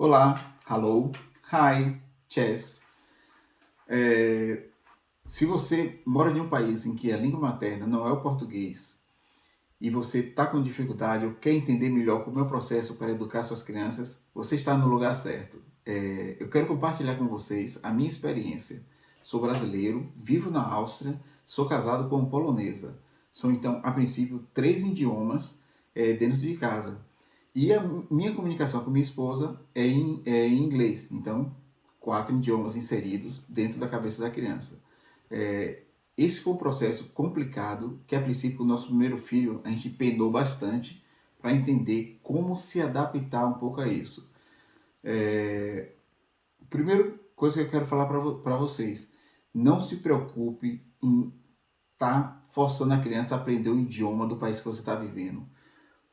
Olá, hello, hi, chess. Se você mora em um país em que a língua materna não é o português e você está com dificuldade ou quer entender melhor como é o processo para educar suas crianças, você está no lugar certo. Eu quero compartilhar com vocês a minha experiência. Sou brasileiro, vivo na Áustria, sou casado com uma polonesa. São então, a princípio, três idiomas dentro de casa. E a minha comunicação com minha esposa é em inglês. Então, quatro idiomas inseridos dentro da cabeça da criança. Esse foi um processo complicado, que a princípio o nosso primeiro filho a gente penou bastante para entender como se adaptar um pouco a isso. Primeira coisa que eu quero falar para vocês, não se preocupe em estar forçando a criança a aprender o idioma do país que você está vivendo.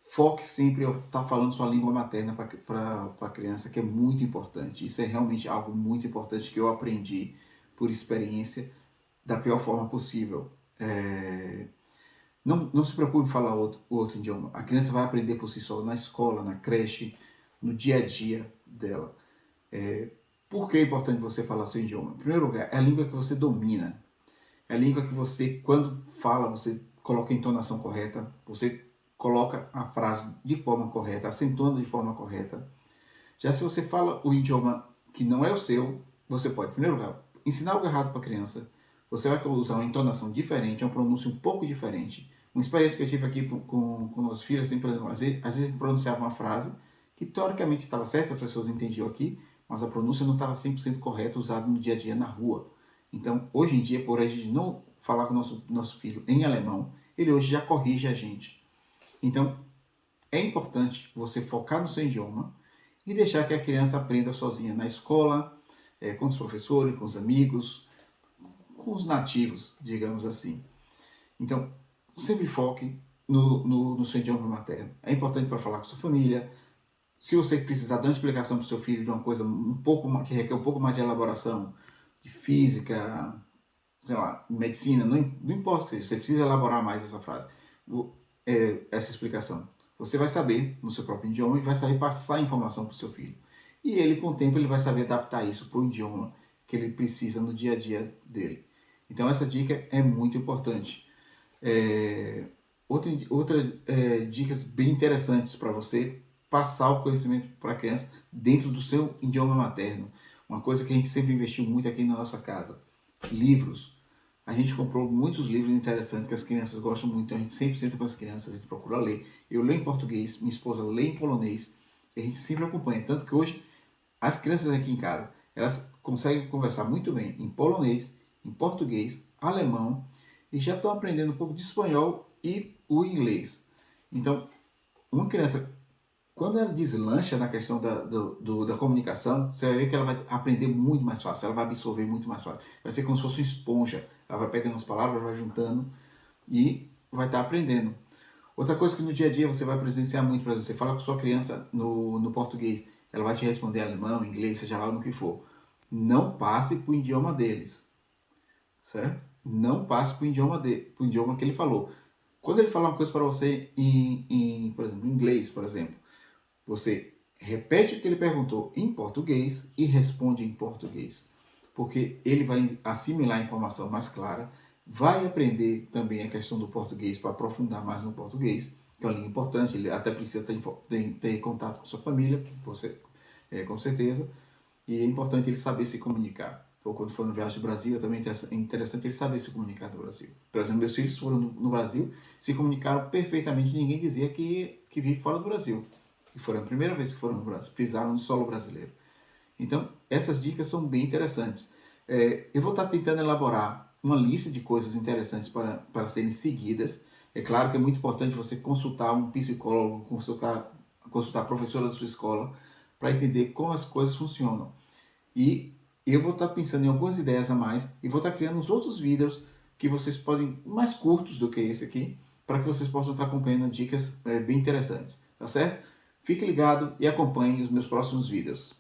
Foque sempre em estar falando sua língua materna para a criança, que é muito importante. Isso é realmente algo muito importante que eu aprendi por experiência da pior forma possível. Não se preocupe em falar outro idioma. A criança vai aprender por si só na escola, na creche, no dia a dia dela. Por que é importante você falar seu idioma? Em primeiro lugar, é a língua que você domina. É a língua que você, quando fala, você coloca a entonação correta, você coloca a frase de forma correta, acentuando de forma correta. Já se você fala o idioma que não é o seu, você pode, em primeiro lugar, ensinar algo errado para a criança. Você vai usar uma entonação diferente, uma pronúncia um pouco diferente. Uma experiência que eu tive aqui com nossos filhos, assim, por exemplo, às vezes pronunciava uma frase que teoricamente estava certa, as pessoas entendiam aqui, mas a pronúncia não estava 100% correta usada no dia a dia na rua. Então, hoje em dia, por a gente não falar com o nosso filho em alemão, ele hoje já corrige a gente. Então, é importante você focar no seu idioma e deixar que a criança aprenda sozinha na escola, com os professores, com os amigos, com os nativos, digamos assim. Então, sempre foque no seu idioma materno. É importante para falar com sua família. Se você precisar dar uma explicação para o seu filho de uma coisa que requer um pouco mais de elaboração, de física, sei lá, medicina, não importa o que seja, você precisa elaborar mais essa frase, essa explicação. Você vai saber no seu próprio idioma e vai saber passar a informação para o seu filho. E ele, com o tempo, ele vai saber adaptar isso para o idioma que ele precisa no dia a dia dele. Então, essa dica é muito importante. Outras dicas bem interessantes para você passar o conhecimento para a criança dentro do seu idioma materno. Uma coisa que a gente sempre investiu muito aqui na nossa casa. Livros. A gente comprou muitos livros interessantes que as crianças gostam muito, então a gente sempre senta com as crianças, a gente procura ler. Eu leio em português, minha esposa lê em polonês, e a gente sempre acompanha. Tanto que hoje, as crianças aqui em casa, elas conseguem conversar muito bem em polonês, em português, alemão, e já estão aprendendo um pouco de espanhol e o inglês. Então, uma criança, quando ela deslancha na questão da comunicação, você vai ver que ela vai aprender muito mais fácil, ela vai absorver muito mais fácil. Vai ser como se fosse uma esponja. Ela vai pegando as palavras, vai juntando e vai estar aprendendo. Outra coisa que no dia a dia você vai presenciar muito, por exemplo, você fala com sua criança no português, ela vai te responder alemão, inglês, seja lá no que for. Não passe para o idioma deles, certo? Não passe para o idioma que ele falou. Quando ele falar uma coisa para você por exemplo, em inglês, por exemplo, você repete o que ele perguntou em português e responde em português, porque ele vai assimilar a informação mais clara, vai aprender também a questão do português para aprofundar mais no português, que é uma língua importante, ele até precisa ter contato com sua família, você, com certeza, e é importante ele saber se comunicar. Ou quando for no viagem do Brasil, também é interessante ele saber se comunicar no Brasil. Por exemplo, meus filhos foram no Brasil, se comunicaram perfeitamente, ninguém dizia que vive fora do Brasil. E foi a primeira vez que foram no Brasil, pisaram no solo brasileiro. Então, essas dicas são bem interessantes. Eu vou estar tentando elaborar uma lista de coisas interessantes para serem seguidas. É claro que é muito importante você consultar um psicólogo, consultar a professora da sua escola, para entender como as coisas funcionam. E eu vou estar pensando em algumas ideias a mais e vou estar criando uns outros vídeos que vocês podem, mais curtos do que esse aqui, para que vocês possam estar acompanhando dicas bem interessantes, tá certo? Fique ligado e acompanhe os meus próximos vídeos.